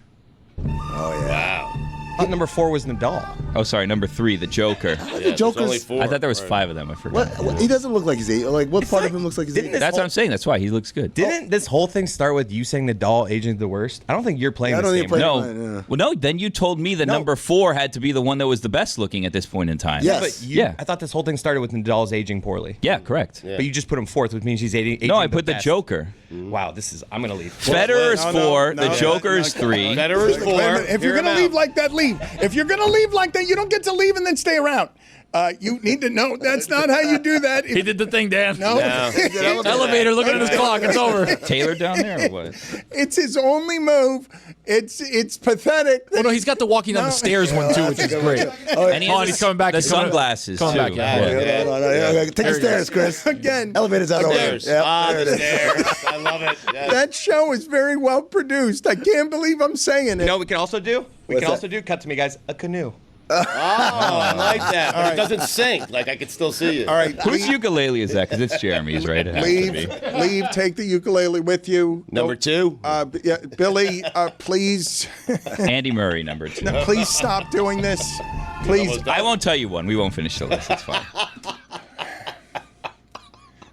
Speaker 10: I thought number 4 was Nadal.
Speaker 5: Oh, sorry. Number 3, the Joker.
Speaker 8: The Joker's.
Speaker 5: I thought there was 5 of them. I forgot.
Speaker 8: What? He doesn't look like he's 8. Like, what part of him looks like he's 8?
Speaker 5: That's what I'm saying. That's why he looks good.
Speaker 10: Didn't this whole thing start with you saying Nadal aging the worst? I don't think you're playing
Speaker 8: Yeah, I
Speaker 10: this
Speaker 8: don't
Speaker 10: game.
Speaker 8: think
Speaker 10: right?
Speaker 8: play-
Speaker 5: No.
Speaker 8: Yeah.
Speaker 5: Well, no. Then you told me that number 4 had to be the one that was the best looking at this point in time.
Speaker 8: Yes.
Speaker 10: But
Speaker 5: Yeah.
Speaker 10: I thought this whole thing started with Nadal's aging poorly.
Speaker 5: Yeah, correct.
Speaker 10: But you just put him fourth, which means he's aging.
Speaker 5: No, I put the
Speaker 10: best.
Speaker 5: Joker.
Speaker 10: Wow, I'm gonna leave.
Speaker 5: Federer's
Speaker 3: No,
Speaker 5: 4.
Speaker 3: no,
Speaker 5: the Joker's 3.
Speaker 7: Federer's 4.
Speaker 3: Wait a minute. If you're going to leave like that, leave. If you're going to leave like that, you don't get to leave and then stay around. You need to know that's not how you do that.
Speaker 6: He did the thing, Dan.
Speaker 3: No.
Speaker 6: Elevator, looking at his clock. It's over.
Speaker 5: Taylor down there or what?
Speaker 3: It's his only move. It's pathetic.
Speaker 6: Oh no, he's got the walking down the stairs one too, which is great.
Speaker 5: And he has
Speaker 6: He's coming back.
Speaker 5: The
Speaker 6: He's coming-
Speaker 5: sunglasses,
Speaker 6: coming
Speaker 5: too.
Speaker 6: back, yeah.
Speaker 8: Yeah. Take the stairs, Chris.
Speaker 3: Again.
Speaker 8: Elevator's out over there.
Speaker 7: Stairs.
Speaker 8: Yep, there it is.
Speaker 7: Stairs. I love it. Yes.
Speaker 3: That show is very well produced. I can't believe I'm saying it.
Speaker 10: You know what we can also do? We
Speaker 8: What's
Speaker 10: can
Speaker 8: that?
Speaker 10: also do, cut to me, guys, a canoe.
Speaker 7: Oh, I like that. But it doesn't sink. Like, I can still see you.
Speaker 3: All right.
Speaker 5: Whose ukulele is that? Because it's Jeremy's, right? It has to be.
Speaker 3: Leave. Take the ukulele with you.
Speaker 7: Number 2.
Speaker 3: Billy, please,
Speaker 5: Andy Murray, number 2.
Speaker 3: please stop doing this. Please.
Speaker 5: I won't tell you one. We won't finish the list. It's fine.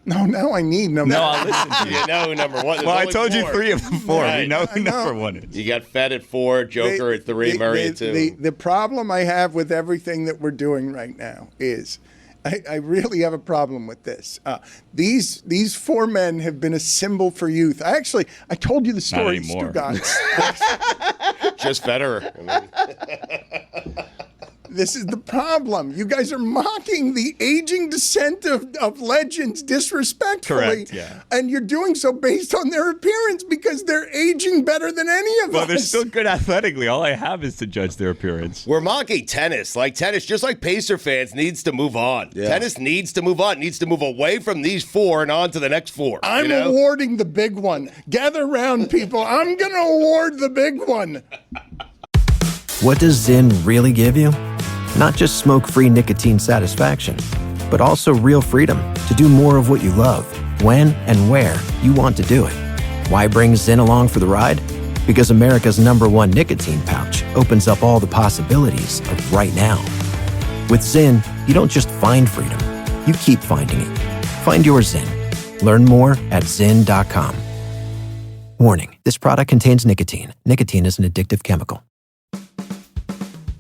Speaker 3: No, now I need number.
Speaker 5: No, I'll listen to you.
Speaker 7: You know who number 1 is.
Speaker 5: Well, I
Speaker 7: Only
Speaker 5: told you
Speaker 7: 4.
Speaker 5: 3 of the 4.
Speaker 7: Right.
Speaker 5: We know who
Speaker 3: I know.
Speaker 5: number 1 is.
Speaker 7: You got Fed at 4, Joker at 3, Murray at 2.
Speaker 3: The problem I have with everything that we're doing right now is I really have a problem with this. These 4 men have been a symbol for youth. I told you the story,
Speaker 5: anymore.
Speaker 3: Stugotz.
Speaker 7: Just Federer. I mean,
Speaker 3: This is the problem. You guys are mocking the aging descent of legends disrespectfully.
Speaker 10: Correct, yeah.
Speaker 3: And you're doing so based on their appearance because they're aging better than any of us.
Speaker 5: Well, they're still good athletically. All I have is to judge their appearance.
Speaker 7: We're mocking tennis. Like tennis, just like Pacer fans, needs to move on.
Speaker 8: Yeah.
Speaker 7: Tennis needs to move on. Needs to move away from these four and on to the next four.
Speaker 3: I'm awarding the big one. Gather round, people. I'm going to award the big one.
Speaker 1: What does Zyn really give you? Not just smoke-free nicotine satisfaction, but also real freedom to do more of what you love, when and where you want to do it. Why bring Zyn along for the ride? Because America's #1 nicotine pouch opens up all the possibilities of right now. With Zyn, you don't just find freedom, you keep finding it. Find your Zyn. Learn more at Zyn.com. Warning, this product contains nicotine. Nicotine is an addictive chemical.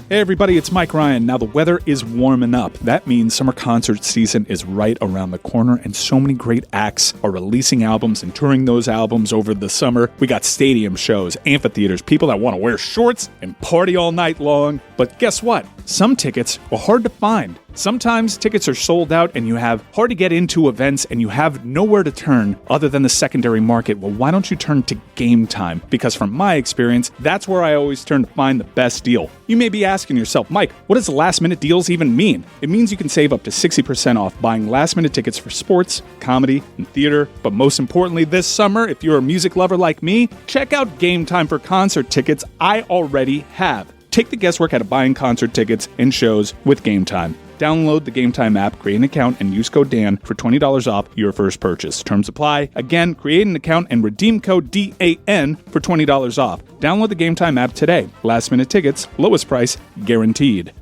Speaker 2: Hey everybody, it's Mike Ryan. Now the weather is warming up. That means summer concert season is right around the corner, and so many great acts are releasing albums and touring those albums over the summer. We got stadium shows, amphitheaters, people that want to wear shorts and party all night long. But guess what? Some tickets are hard to find. Sometimes tickets are sold out and you have hard to get into events and you have nowhere to turn other than the secondary market. Well, why don't you turn to Game Time? Because from my experience, that's where I always turn to find the best deal. You may be asking yourself, Mike, what does last minute deals even mean? It means you can save up to 60% off buying last minute tickets for sports, comedy, and theater. But most importantly, this summer, if you're a music lover like me, check out Game Time for concert tickets I already have. Take the guesswork out of buying concert tickets and shows with Game Time. Download the Game Time app, create an account, and use code Dan for $20 off your first purchase. Terms apply. Again, create an account and redeem code DAN for $20 off. Download the Game Time app today. Last minute tickets, lowest price guaranteed.